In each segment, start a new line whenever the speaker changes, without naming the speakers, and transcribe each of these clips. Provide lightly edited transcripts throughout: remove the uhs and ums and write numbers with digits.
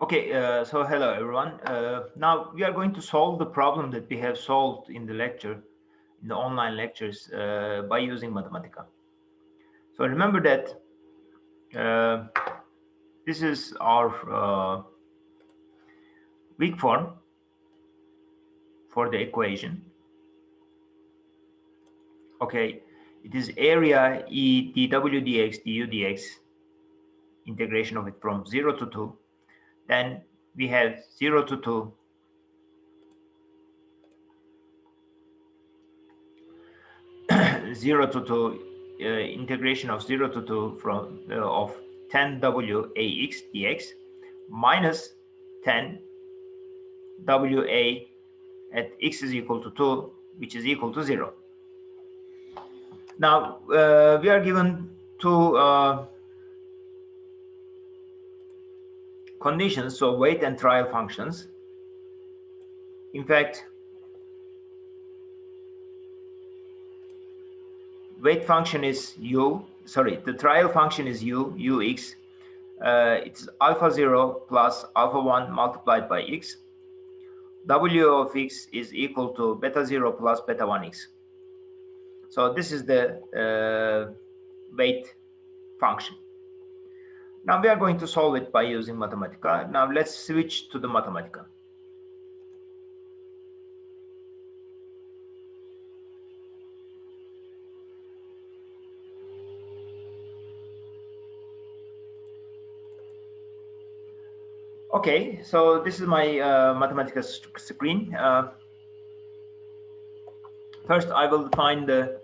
Okay, so hello everyone. Now we are going to solve the problem that we have solved in the lecture, in the online lectures, by using Mathematica. So remember that this is our weak form for the equation. Okay, it is area E dw dx du dx, integration of it from 0 to 2. Then we have 0 to 2 0 to 2 integration of 0 to 2 from of 10w ax dx minus 10 wa at x is equal to 2, which is equal to 0. Now we are given two conditions, so weight and trial functions. In fact, weight function is the trial function is ux. It's alpha 0 plus alpha 1 multiplied by x. W of x is equal to beta 0 plus beta 1x. So this is the weight function. Now we are going to solve it by using Mathematica. Now let's switch to the Mathematica. Okay, so this is my Mathematica screen. First, I will define the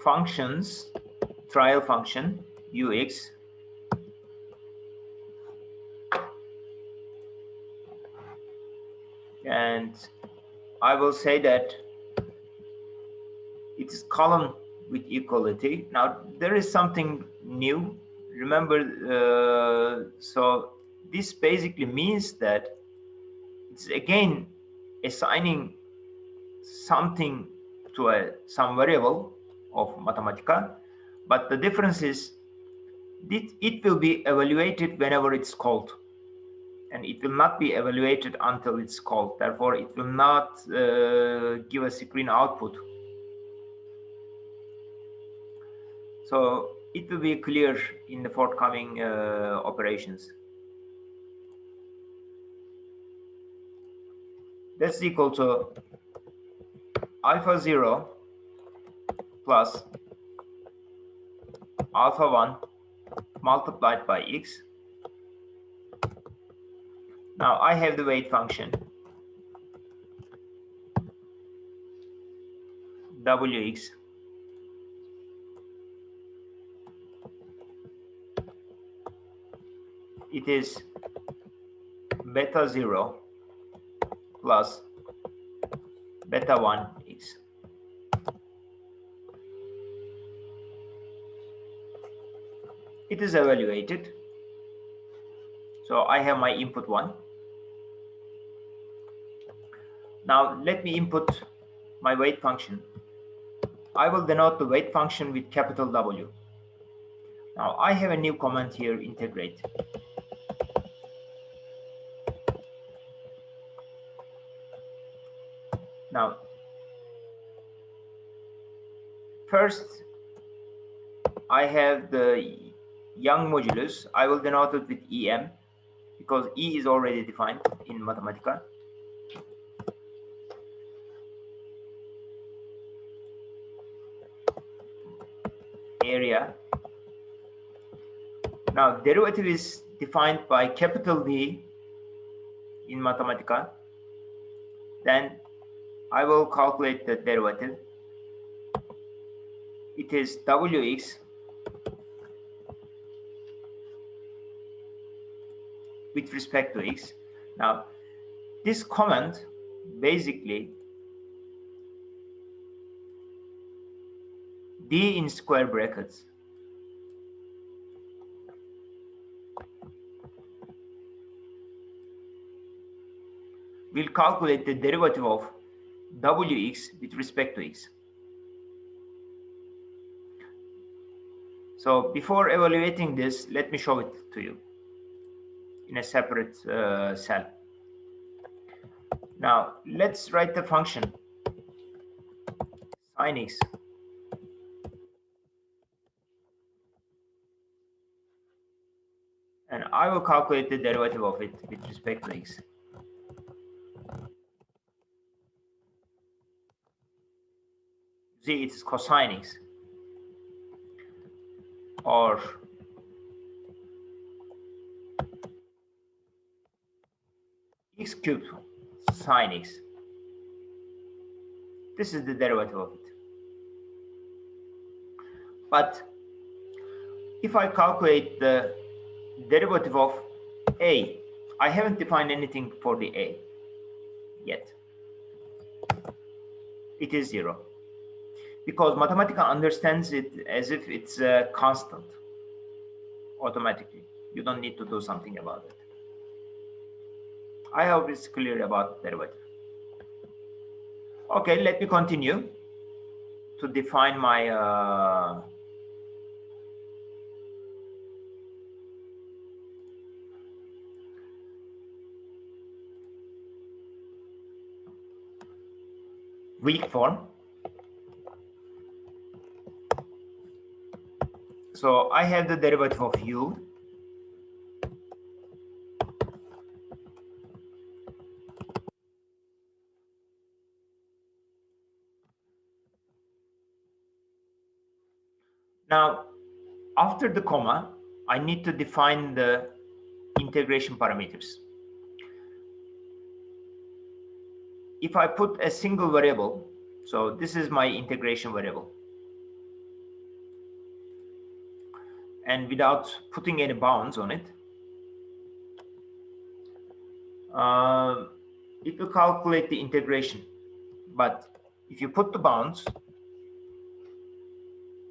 functions, trial function ux, and I will say that it is column with equality. Now there is something new. Remember, so this basically means that it's again assigning something to some variable of Mathematica, but the difference is it will be evaluated whenever it's called, and it will not be evaluated until it's called. Therefore, it will not give a screen output. So it will be clear in the forthcoming operations. That's equal to alpha 0 plus alpha 1 multiplied by x. Now I have the weight function wx it is beta 0 plus beta 1x. It is evaluated. So I have my input 1. Now let me input my weight function. I will denote the weight function with capital W. Now I have a new command here, integrate. Now, first I have the Young modulus. I will denote it with EM because E is already defined in Mathematica. Area. Now derivative is defined by capital D in Mathematica. Then I will calculate the derivative. It is Wx with respect to x. Now this comment basically D in square brackets will calculate the derivative of Wx with respect to x. So before evaluating this, let me show it to you. in a separate cell. Now let's write the function sin x, and I will calculate the derivative of it with respect to x. See, it's cosine x, or x cubed sine x. This is the derivative of it. But if I calculate the derivative of a, I haven't defined anything for the a yet. It is 0, because Mathematica understands it as if it's a constant automatically. You don't need to do something about it. I hope it's clear about derivative. Okay, let me continue to define my weak form. So I have the derivative of u now. After the comma, I need to define the integration parameters. If I put a single variable, so this is my integration variable, and without putting any bounds on it, it will calculate the integration. But if you put the bounds,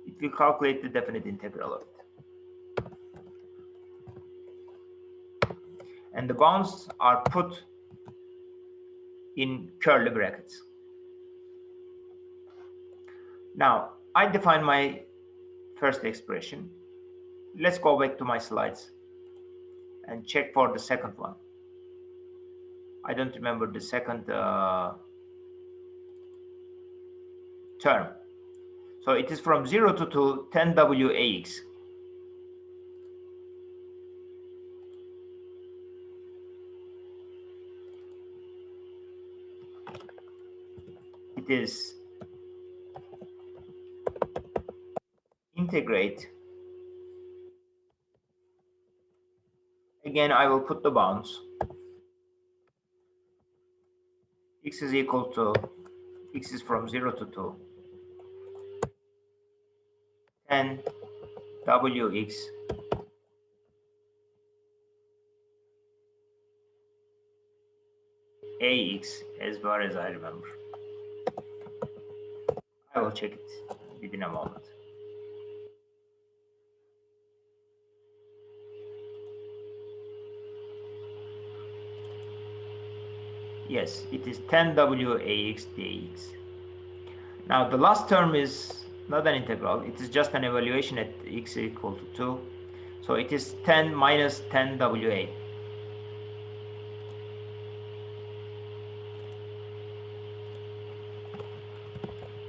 it will calculate the definite integral of it. And the bounds are put in curly brackets. Now I define my first expression. Let's go back to my slides and check for the second one. I don't remember the second term. So it is from 0 to 2, 10WAX. It is integrate. Again, I will put the bounds. X is equal to, x is from 0 to 2, 10 WX AX, as far as I remember. I will check it within a moment. Yes, it is 10 WAX dx. Now the last term is not an integral, it is just an evaluation at x equal to 2. So it is 10 minus 10 WA.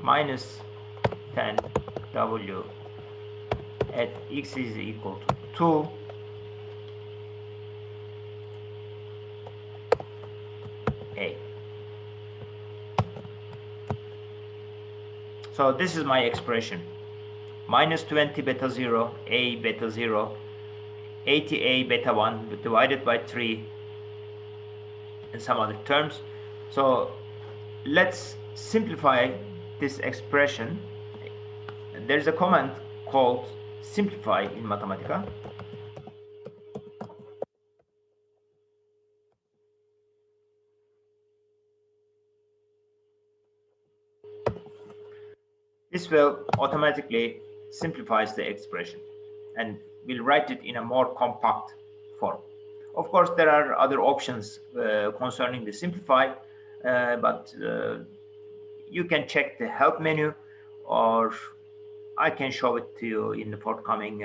Minus 10 W at x is equal to 2. A. So this is my expression. Minus 20 beta 0, A beta 0, 80A beta 1 divided by 3, and some other terms. So let's simplify this expression. There's a command called simplify in Mathematica. This will automatically simplifies the expression and will write it in a more compact form. Of course, there are other options concerning the simplify, but you can check the help menu, or I can show it to you in the forthcoming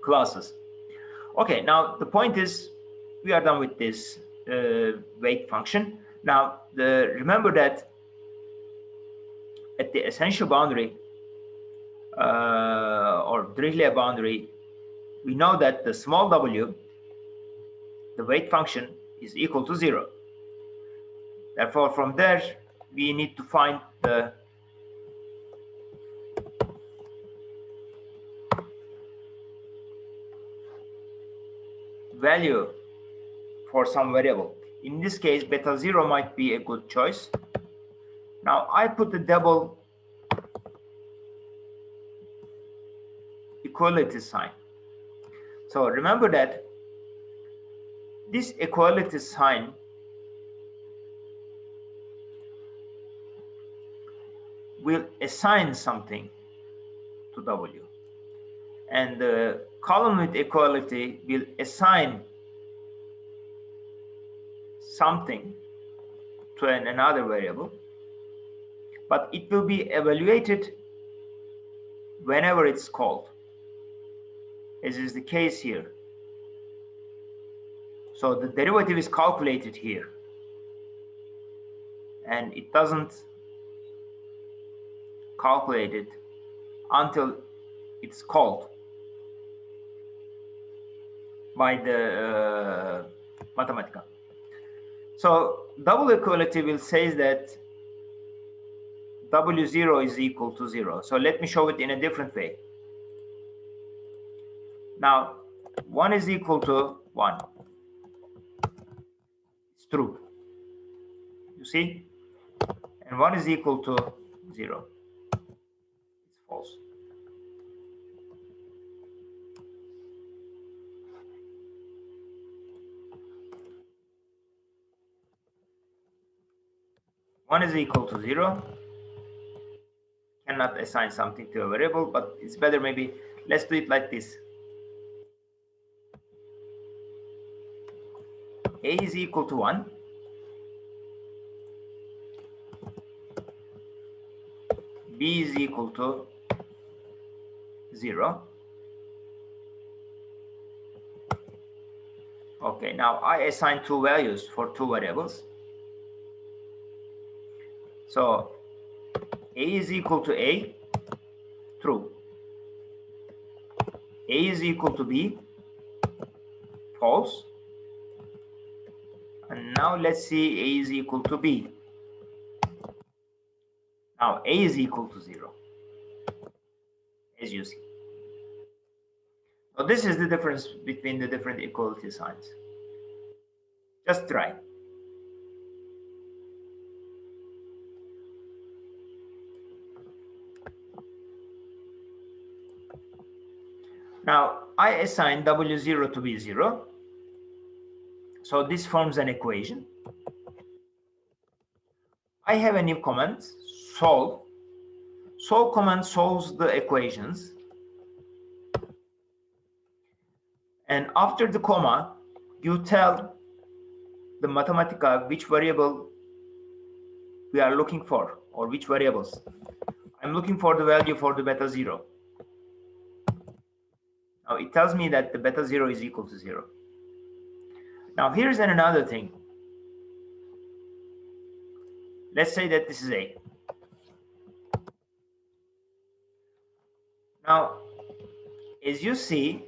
classes. Okay, now the point is we are done with this weight function. Now remember that at the essential boundary or Dirichlet boundary, we know that the small w, the weight function, is equal to 0. Therefore, from there, we need to find the value for some variable. In this case, beta 0 might be a good choice. Now, I put the double equality sign. So remember that this equality sign will assign something to W, and the column with equality will assign something to another variable, but it will be evaluated whenever it's called, as is the case here. So the derivative is calculated here, and it doesn't calculate it until it's called by the Mathematica. So double equality will say that W0 is equal to 0. So let me show it in a different way. Now 1 is equal to 1. It's true. You see? And 1 is equal to 0. It's false. One is equal to 0. Cannot assign something to a variable, but it's better maybe let's do it like this. A is equal to 1. B is equal to 0. Okay, now I assign two values for two variables. So A is equal to A, true. A is equal to B, false. And now let's see A is equal to B. Now A is equal to 0, as you see. So this is the difference between the different equality signs. Just try. Now I assign W0 to be 0. So this forms an equation. I have a new command, solve. Solve command solves the equations. And after the comma, you tell the Mathematica which variable we are looking for, or which variables. I'm looking for the value for the beta 0. Now it tells me that the beta 0 is equal to 0. Now here's another thing. Let's say that this is A. Now, as you see,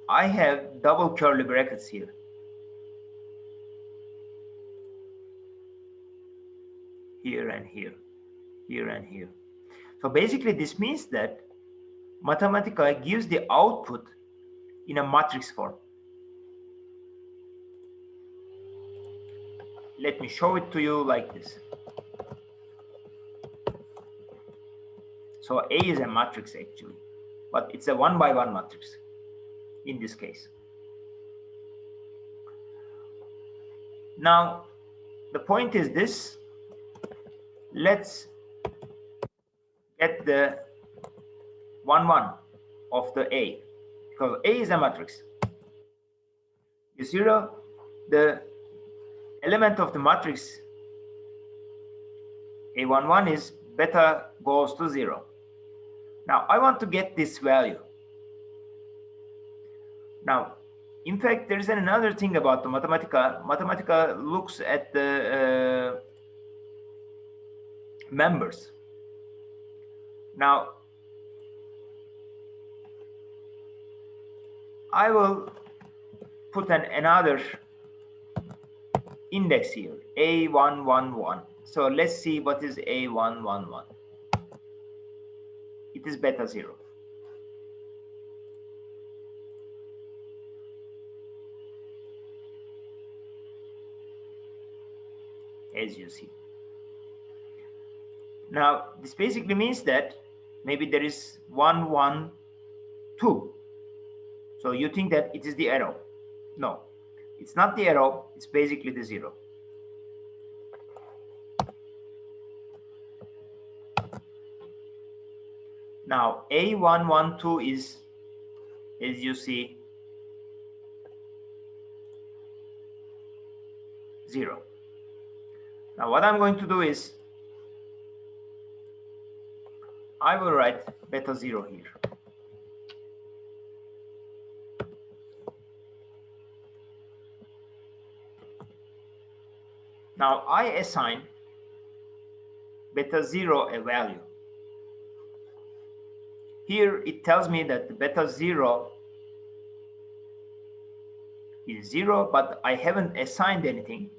I have double curly brackets here. Here and here, here and here. So basically this means that Mathematica gives the output in a matrix form. Let me show it to you like this. So A is a matrix actually, but it's a 1-by-1 matrix in this case. Now, the point is this. Let's get the 1-1 of the A, because A is a matrix. You see the element of the matrix A11 is beta goes to 0. Now I want to get this value. Now, in fact, there is another thing about the Mathematica. Mathematica looks at the members. Now, I will put another index here, A111. So let's see what is A111. It is beta 0. As you see. Now, this basically means that maybe there is 1, 1, 2. So you think that it is the arrow. No, it's not the arrow, it's basically the 0. Now, A112 is, as you see, 0. Now, what I'm going to do is, I will write beta 0 here. Now, I assign beta 0 a value. Here, it tells me that the beta 0 is 0, but I haven't assigned anything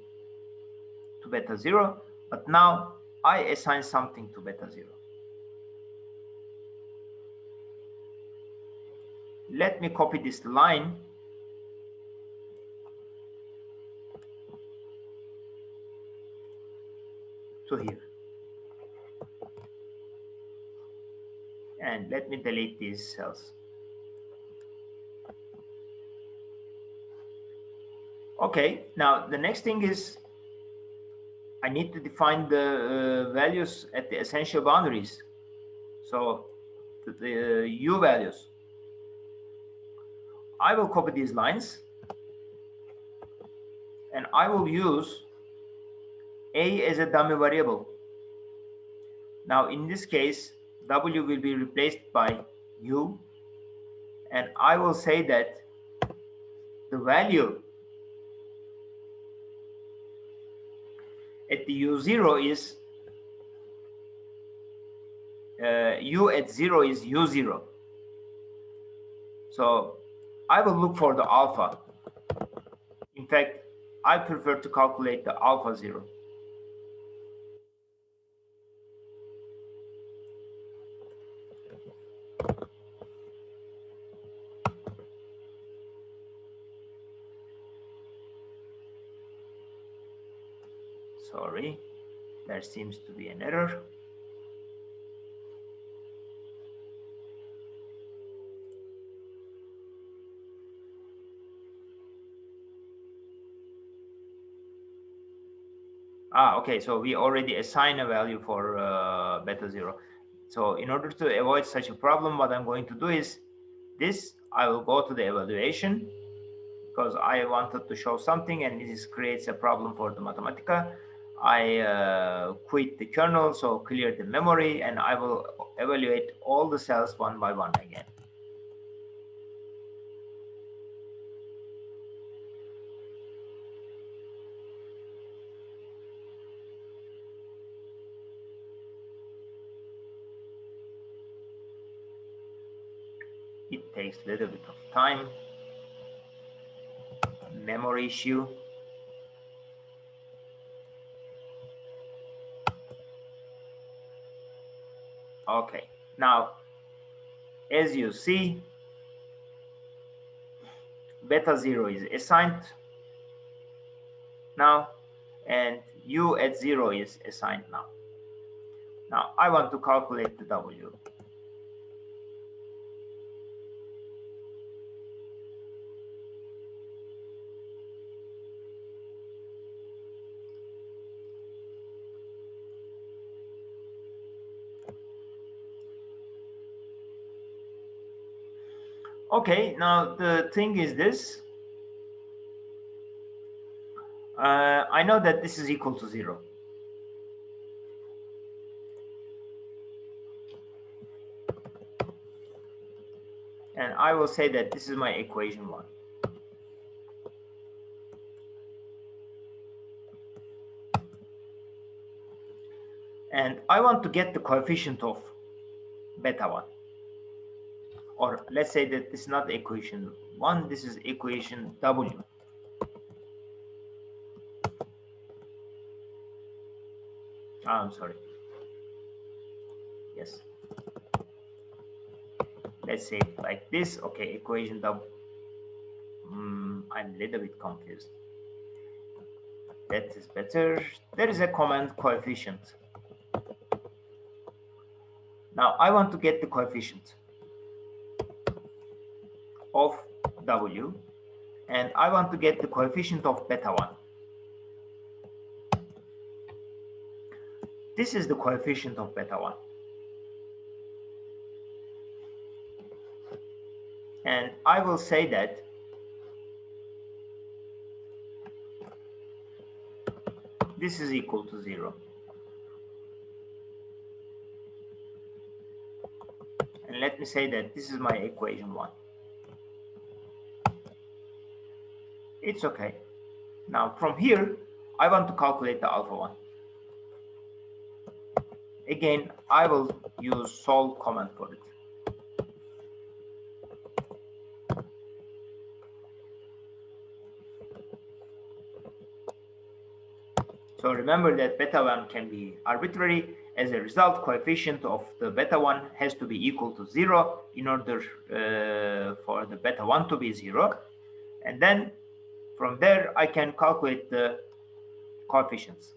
to beta 0. But now, I assign something to beta 0. Let me copy this line to here. And let me delete these cells. Okay, now the next thing is I need to define the values at the essential boundaries. So the U values. I will copy these lines and I will use A as a dummy variable. Now in this case, W will be replaced by U, and I will say that the value at the U0 is U at 0 is U0. So I will look for the alpha. In fact, I prefer to calculate the alpha 0. Sorry, there seems to be an error. Okay, so we already assign a value for beta 0. So in order to avoid such a problem, what I'm going to do is this, I will go to the evaluation because I wanted to show something and this creates a problem for the Mathematica. I quit the kernel, so clear the memory, and I will evaluate all the cells one by one again. It takes a little bit of time. Memory issue. Okay, now as you see, beta 0 is assigned now, and U at 0 is assigned now. Now I want to calculate the W. Okay, now the thing is this. I know that this is equal to 0. And I will say that this is my equation 1. and I want to get the coefficient of beta 1, or let's say that this is not equation 1, this is equation W. I'm sorry. Yes. Let's say it like this. Okay, equation W. I'm a little bit confused. That is better. There is a command coefficient. Now I want to get the coefficient of W, and I want to get the coefficient of beta 1. This is the coefficient of beta 1. And I will say that this is equal to 0. And let me say that this is my equation 1. It's okay. Now from here, I want to calculate the alpha 1. Again, I will use solve command for it. So remember that beta 1 can be arbitrary. As a result, coefficient of the beta 1 has to be equal to 0 in order for the beta 1 to be 0. And then from there, I can calculate the coefficients.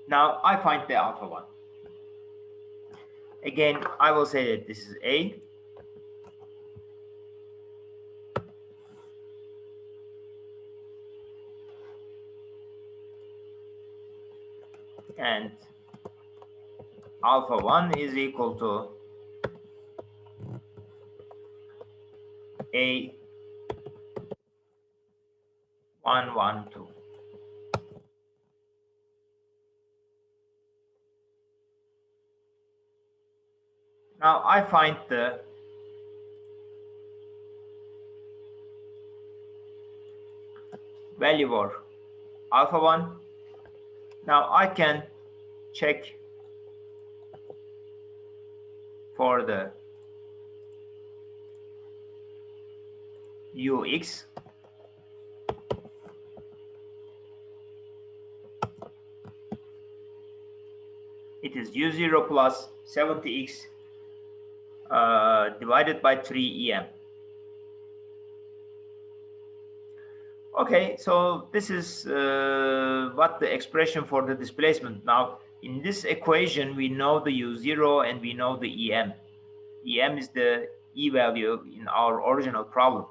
Now I find the alpha 1. Again, I will say that this is A. And alpha 1 is equal to A 1, 1, 2. Now I find the value for alpha 1. Now I can check for the ux. It is u0 plus 70x divided by 3em. Okay, so this is what the expression for the displacement. Now in this equation we know the u0 and we know the em. Em is the e value in our original problem.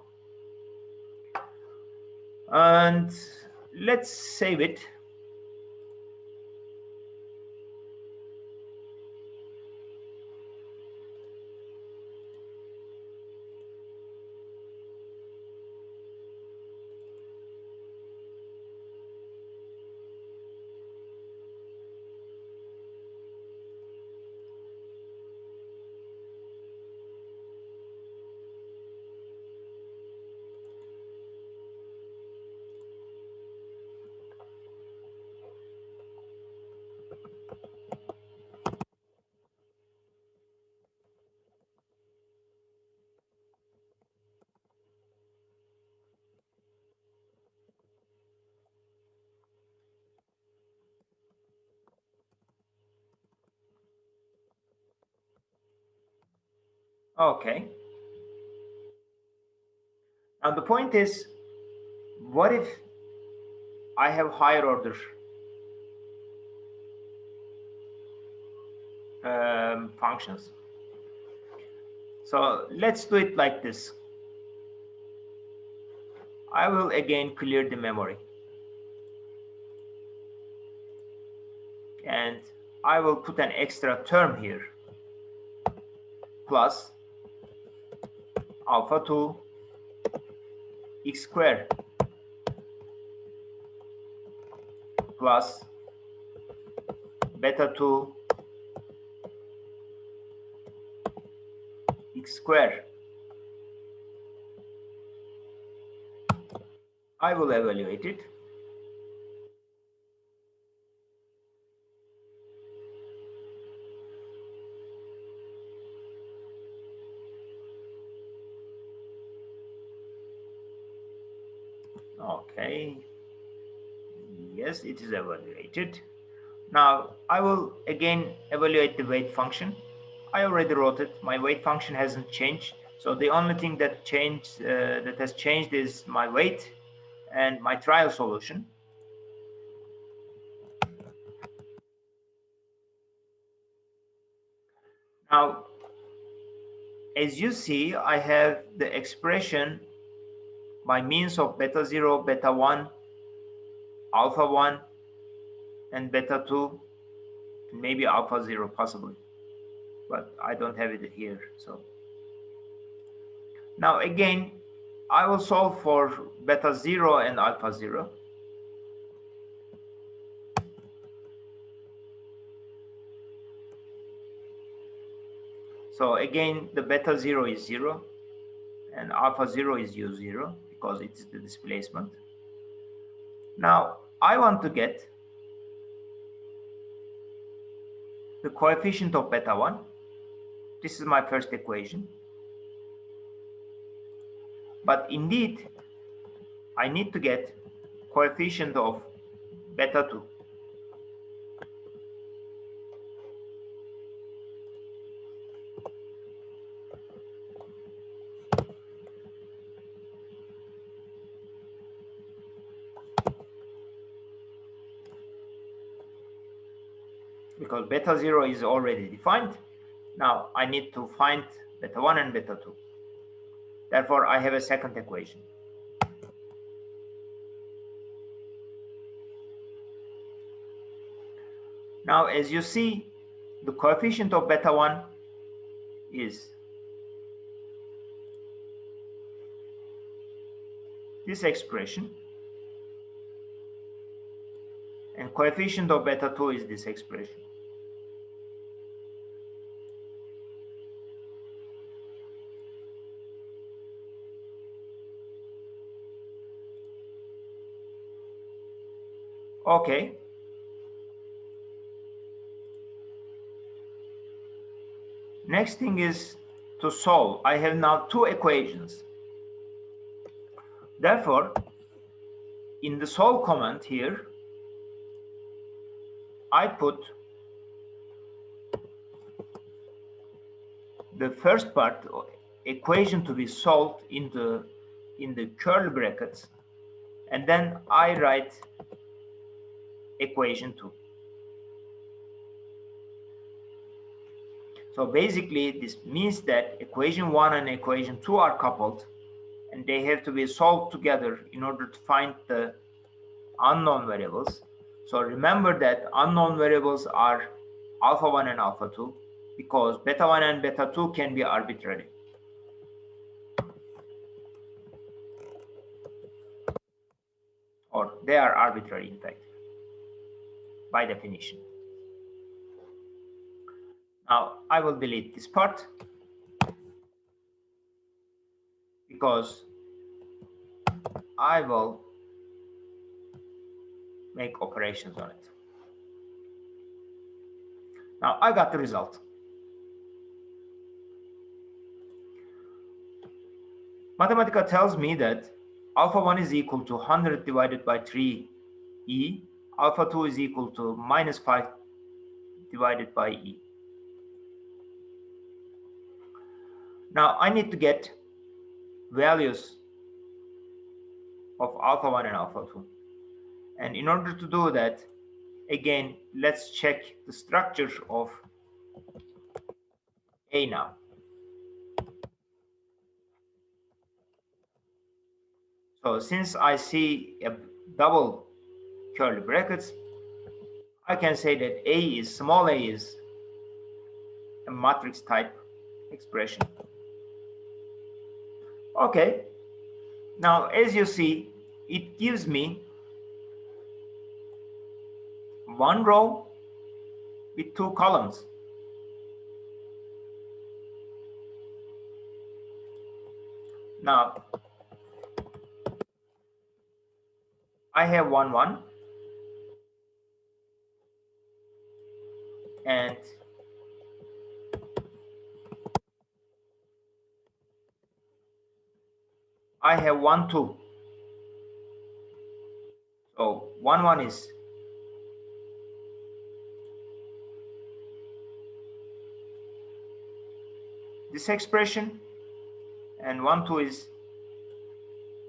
And let's save it. Okay. Now the point is, what if I have higher order functions? So let's do it like this. I will again clear the memory. And I will put an extra term here. Plus alpha 2 x squared plus beta 2 x squared. I will evaluate it. Okay, yes, it is evaluated. Now I will again evaluate the weight function. I already wrote it. My weight function hasn't changed. So the only thing that has changed is my weight and my trial solution. Now, as you see, I have the expression by means of beta 0, beta 1, alpha 1, and beta 2, maybe alpha 0 possibly, but I don't have it here. So now again, I will solve for beta 0 and alpha 0. So again, the beta 0 is 0 and alpha 0 is u0 because it's the displacement. Now I want to get the coefficient of beta 1. This is my first equation. But indeed, I need to get coefficient of beta 2. Because beta 0 is already defined. Now I need to find beta 1 and beta 2. Therefore, I have a second equation. Now, as you see, the coefficient of beta 1 is this expression, and coefficient of beta 2 is this expression. Okay. Next thing is to solve. I have now two equations. Therefore, in the solve command here, I put the first part equation to be solved in the curly brackets, and then I write equation 2. So basically this means that equation 1 and equation 2 are coupled and they have to be solved together in order to find the unknown variables. So remember that unknown variables are alpha 1 and alpha 2 because beta 1 and beta 2 can be arbitrary. Or they are arbitrary in fact, by definition. Now I will delete this part because I will make operations on it. Now I got the result. Mathematica tells me that alpha 1 is equal to 100 divided by 3e, alpha 2 is equal to minus 5 divided by e. Now I need to get values of alpha 1 and alpha 2. And in order to do that, again, let's check the structure of A now. So since I see a double curly brackets, I can say that small a is a matrix type expression. Okay, now as you see, it gives me one row with two columns. Now I have 1 1 and I have 1 2. 1 is this expression, and 1, 2 is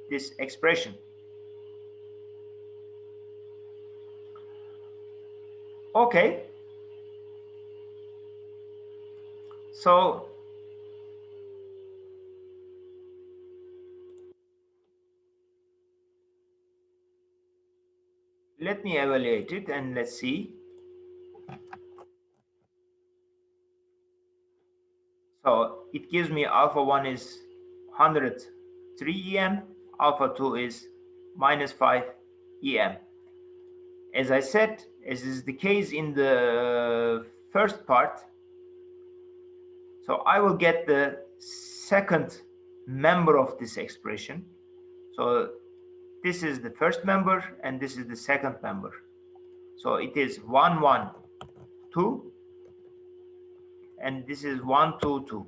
this expression. Okay, so let me evaluate it and let's see. So it gives me alpha 1 is 103 EM, alpha 2 is -5 EM. As I said, as is the case in the first part, so I will get the second member of this expression. So this is the first member and this is the second member. So it is 1, 1, 2, and this is 1, 2, 2.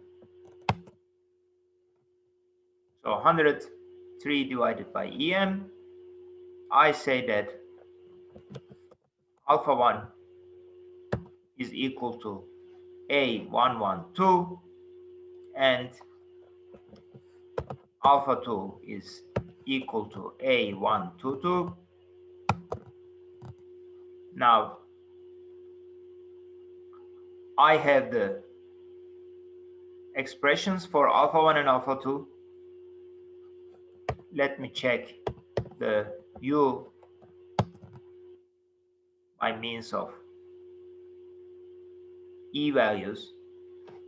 So 103 divided by EM, I say that alpha 1 is equal to A112 and alpha 2 is equal to A122. Now I have the expressions for alpha 1 and alpha 2. Let me check the U by means of E values.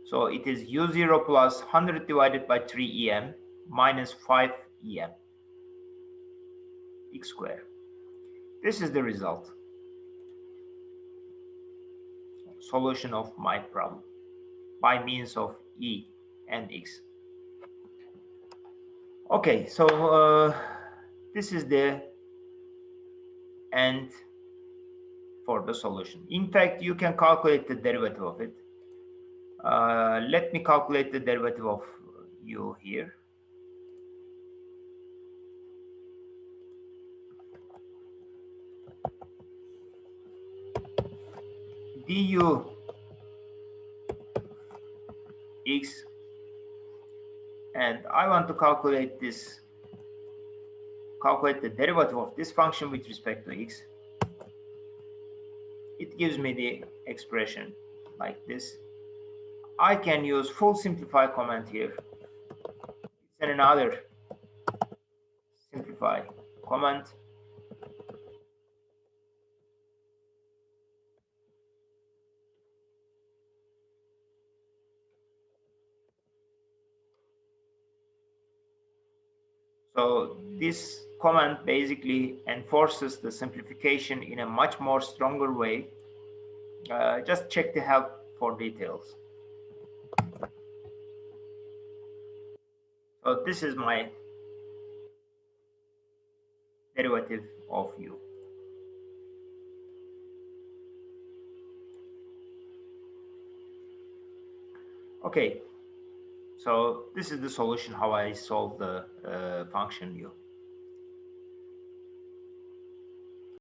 So it is U0 plus 100 divided by 3 EM minus 5 EM x squared. This is the result. Solution of my problem by means of E and X. Okay, so this is the end for the solution. In fact, you can calculate the derivative of it. Let me calculate the derivative of U here. Du x, and I want to calculate the derivative of this function with respect to x. It gives me the expression like this. I can use full simplify command here. It's another simplify command. So this command basically enforces the simplification in a much more stronger way. Just check the help for details. So this is my derivative of U. Okay, so this is the solution how I solve the function U.